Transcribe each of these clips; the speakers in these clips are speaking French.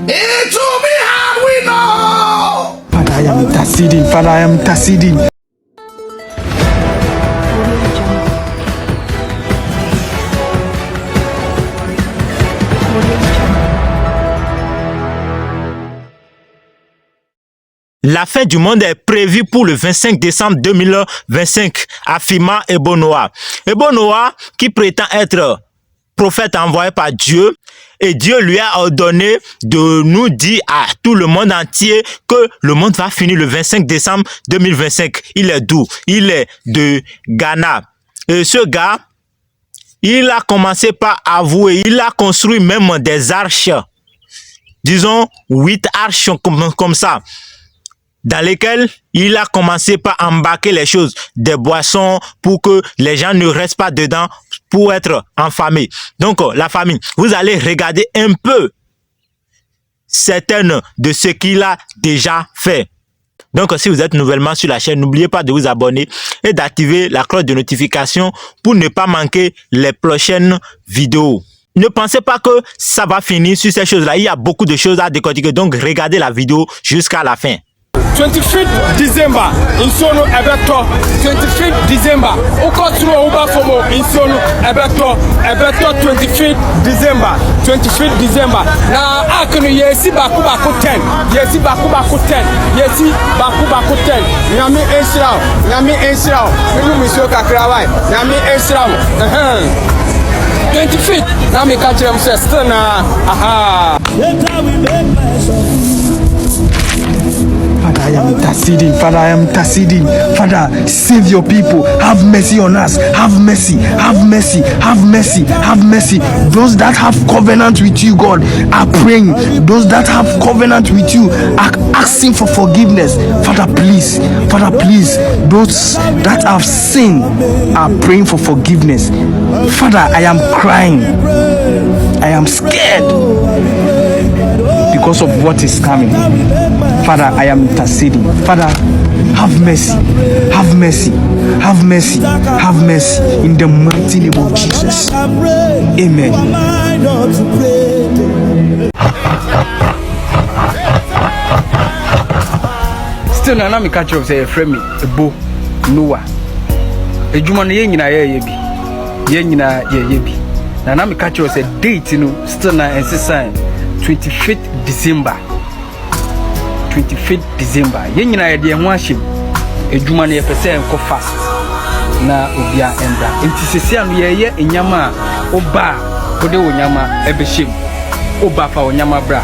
It will be hard, we know. Father, I am interceding. Father, I am interceding. La fin du monde est prévue pour le 25 décembre 2025, affirma Ebo Noah. Ebo Noah, qui prétend être prophète envoyé par Dieu, et Dieu lui a ordonné de nous dire à tout le monde entier que le monde va finir le 25 décembre 2025. Il est d'où? Il est de Ghana. Et ce gars, il a commencé par avouer, il a construit même des arches, disons 8 arches comme ça, dans lesquelles il a commencé par embarquer les choses, des boissons pour que les gens ne restent pas dedans pour être en famille. Donc la famille, vous allez regarder un peu certaines de ce qu'il a déjà fait. Donc si vous êtes nouvellement sur la chaîne, n'oubliez pas de vous abonner et d'activer la cloche de notification pour ne pas manquer les prochaines vidéos. Ne pensez pas que ça va finir sur ces choses-là. Il y a beaucoup de choses à décortiquer. Donc regardez la vidéo jusqu'à la fin. 25th December in Sono Ebeto. 25th December. Okoturo Uba Fomo in Sono Ebeto. Ebeto 25th December. 25th December. Na akunu yesi baku 10. Yesi baku 10. Yesi baku 10. Nyami Israel. Nyami Israel. Minu misyo kakrawai. Nyami Israel. 25th. Na me catch them sister na. Aha. Father, I am interceding. Father, I am interceding. Father, save your people. Have mercy on us. Have mercy. Have mercy. Have mercy. Have mercy. Those that have covenant with you, God, are praying. Those that have covenant with you are asking for forgiveness. Father, please. Father, please. Those that have sinned are praying for forgiveness. Father, I am crying. I am scared because of what is coming. Father, I am interceding. Father, have mercy. Have mercy. Have mercy. Have mercy. In the mighty name of Jesus. Amen. Still na me catch up say frame me Ebo Noah. Ejuma no ye nyina ye bi. Ye nyina ye bi. Na me catch up say date no still na ensign 25th December. 25th December. Yen nyina ye de ho ahyem. Ejuma no ye pese enko fast. Na obia embra. Enti sesia no ye enyama oba ode onyama ebehyem. Oba fa onyama bra.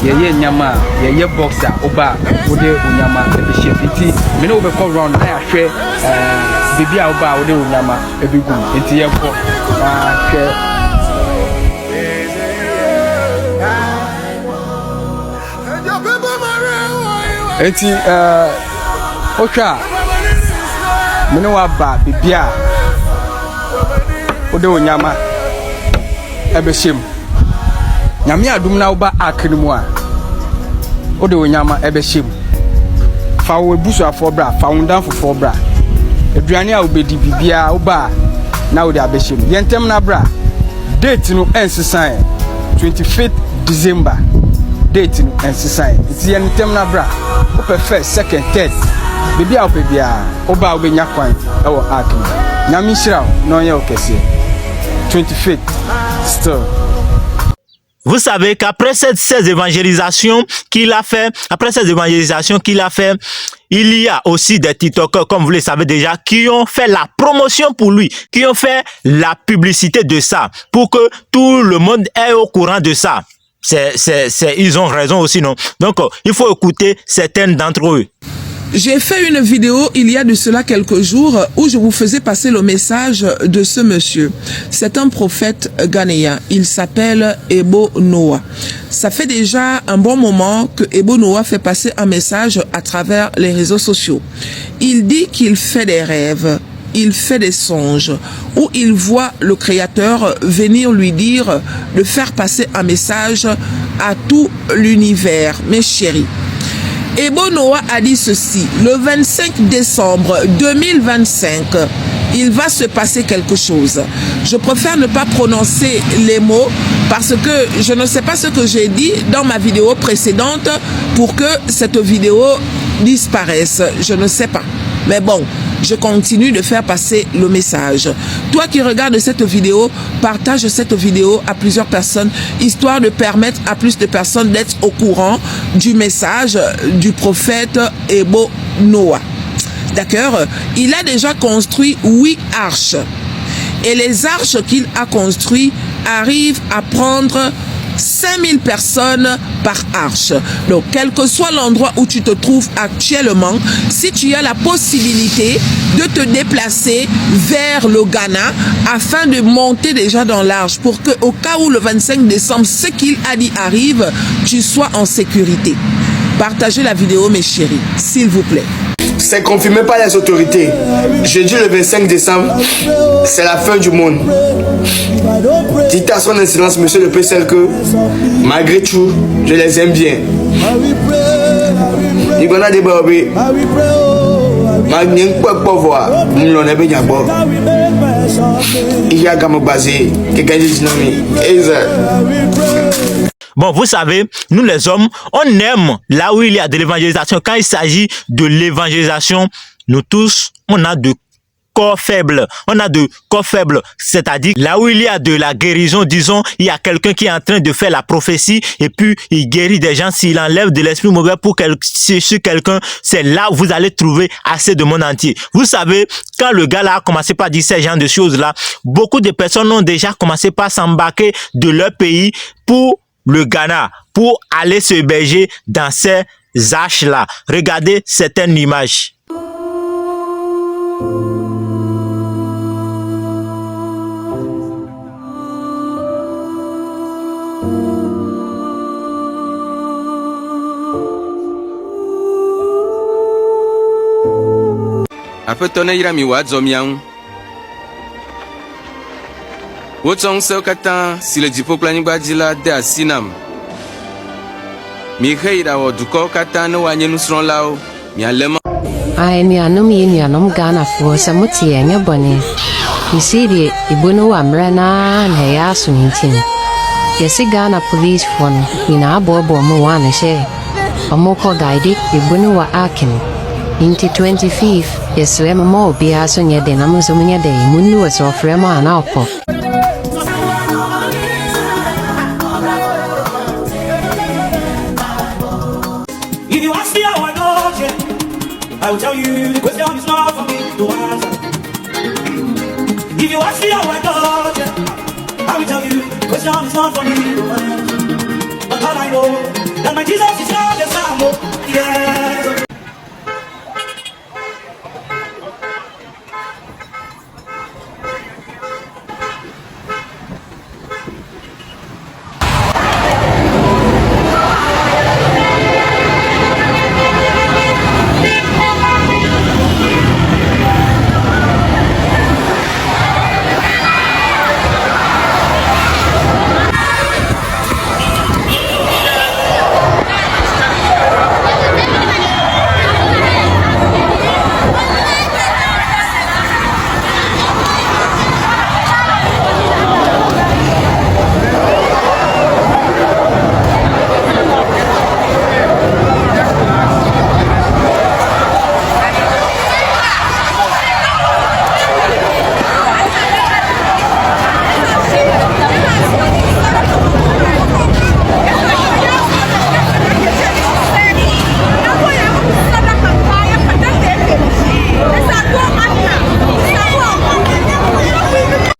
Ye enyama ye boxer oba ode onyama ebehyem. Enti me no be call round na ahwe bibi a oba ode onyama ebegum. Enti ye ko ahwe eti otwa mene wa ba bibia ode onyama ebehyem nyame adum na wo ba akrimu a ode onyama ebehyem fa wo ebusu afo bra fa wo ndan fofo bra aduane a obedi bibia wo ba na wo de abehyem yentem na bra date no ensesan 25th December date no ensesan iti yentem na bra ope first second third bibi a ope bia oba obenya kwan e wo akri nyame hira no ye okese 25th still. Vous savez qu'après ces évangélisations qu'il a fait, il y a aussi des TikTokers, comme vous le savez déjà, qui ont fait la promotion pour lui, qui ont fait la publicité de ça, pour que tout le monde est au courant de ça. Ils ont raison aussi, non? Donc, il faut écouter certaines d'entre eux. J'ai fait une vidéo il y a de cela quelques jours où je vous faisais passer le message de ce monsieur. C'est un prophète ghanéen. Il s'appelle Ebo Noah. Ça fait déjà un bon moment que Ebo Noah fait passer un message à travers les réseaux sociaux. Il dit qu'il fait des rêves. Il fait des songes où il voit le Créateur venir lui dire de faire passer un message à tout l'univers. Mes chéris, Ebo Noah a dit ceci, le 25 décembre 2025, il va se passer quelque chose. Je préfère ne pas prononcer les mots parce que je ne sais pas ce que j'ai dit dans ma vidéo précédente pour que cette vidéo disparaisse. Je ne sais pas. Mais bon, je continue de faire passer le message. Toi qui regardes cette vidéo, partage cette vidéo à plusieurs personnes, histoire de permettre à plus de personnes d'être au courant du message du prophète Ebo Noah. D'accord? Il a déjà construit 8 arches. Et les arches qu'il a construites arrivent à prendre 5000 personnes par arche. Donc, quel que soit l'endroit où tu te trouves actuellement, si tu as la possibilité de te déplacer vers le Ghana afin de monter déjà dans l'arche pour que, au cas où le 25 décembre, ce qu'il a dit arrive, tu sois en sécurité. Partagez la vidéo, mes chéris, s'il vous plaît. C'est confirmé par les autorités. Jeudi le 25 décembre, c'est la fin du monde. Dites à son excellence, monsieur le président, que malgré tout, je les aime bien. Il y a des barbés. Bon, vous savez, nous les hommes, on aime là où il y a de l'évangélisation. Quand il s'agit de l'évangélisation, nous tous, on a de corps faibles. On a de corps faibles, c'est-à-dire là où il y a de la guérison, disons, il y a quelqu'un qui est en train de faire la prophétie et puis il guérit des gens. S'il enlève de l'esprit mauvais sur quelqu'un, c'est là où vous allez trouver assez de monde entier. Vous savez, quand le gars là a commencé par dire ces genres de choses-là, beaucoup de personnes ont déjà commencé par s'embarquer de leur pays pour le Ghana, pour aller se héberger dans ces arches-là. Regardez certaines images. Aƒetɔ ne yra mi wòadzɔ mia ŋu. Wotsɔ ŋusẽ katã si le dziƒo kple anyigba dzi la de asi nam. Mi xe yi ɖawɔ dukɔwo katã ne woanye nusrɔ̃lawo. Mialé ma. Nuanom yi nuanom Ghanafoɔ sɛ mote yɛn nyɛ bɔne. Mesi deɛ Ebo Noah mmerɛ naa na ɛyɛ aso nti no. Yɛsi Ghana policefoɔ no nyinaa boaboa mo wɔ ano hyɛ ɔmo kɔ guide Ebo Noah Ark no. Nti 25 yɛsrɛ mo ma obiara so nyɛ den na mo nso monyɛ den mu nni wɔ sɛ ɔfrɛ mo ana ɔkɔ. If you ask me how I know, I will tell you the question is not for me to answer. If you ask me how I know, I will tell you the question is not for me to answer. But all I know, that my Jesus is not the Sambo, yeah.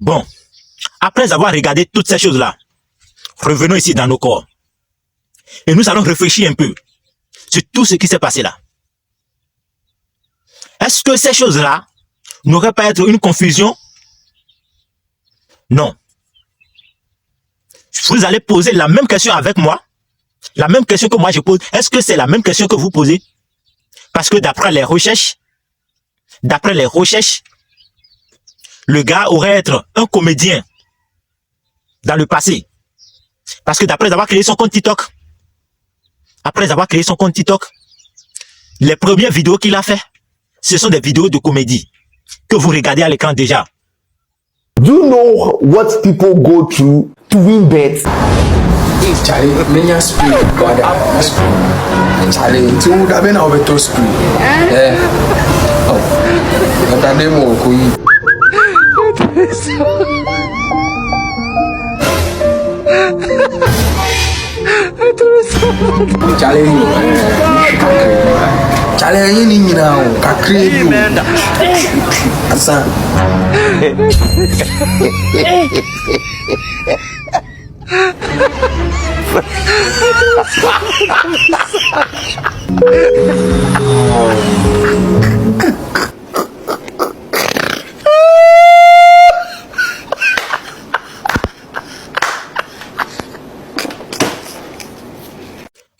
Bon, après avoir regardé toutes ces choses-là, revenons ici dans nos corps. Et nous allons réfléchir un peu sur tout ce qui s'est passé là. Est-ce que ces choses-là n'auraient pas été une confusion? Non. Vous allez poser la même question avec moi. La même question que moi je pose. Est-ce que c'est la même question que vous posez? Parce que d'après les recherches, le gars aurait été un comédien dans le passé. Parce que d'après avoir créé son compte TikTok, les premières vidéos qu'il a fait, ce sont des vidéos de comédie. que vous regardez à l'écran déjà. Do you know what people go through to win bets? Charlie, many spring, brother. Charlie, two that been over to spring. Oh, but I didn't know who you. Charlie, you need now. Kakri, Asa.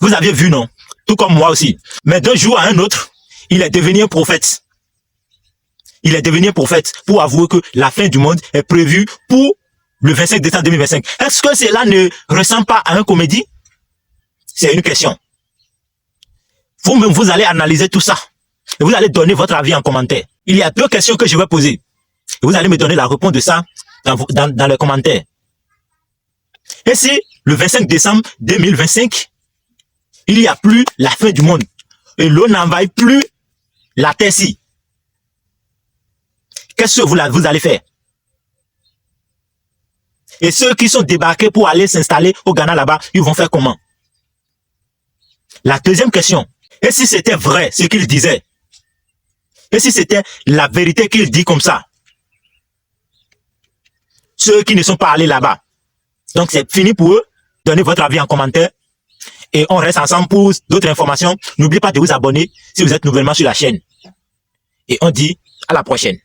Vous aviez vu, non? Tout comme moi aussi. Mais d'un jour à un autre, il est devenu un prophète. Il est devenu un prophète pour avouer que la fin du monde est prévue pour le 25 décembre 2025. Est-ce que cela ne ressemble pas à une comédie? C'est une question. Vous-même, vous allez analyser tout ça. Et vous allez donner votre avis en commentaire. Il y a 2 questions que je vais poser. Et vous allez me donner la réponse de ça dans les commentaires. Et si le 25 décembre 2025, il n'y a plus la fin du monde et l'eau n'envahit plus la terre-ci, qu'est-ce que vous allez faire? Et ceux qui sont débarqués pour aller s'installer au Ghana là-bas, ils vont faire comment? La deuxième question, et si c'était vrai ce qu'il disait? Et si c'était la vérité qu'il dit comme ça? Ceux qui ne sont pas allés là-bas. Donc c'est fini pour eux. Donnez votre avis en commentaire. Et on reste ensemble pour d'autres informations. N'oubliez pas de vous abonner si vous êtes nouvellement sur la chaîne. Et on dit à la prochaine.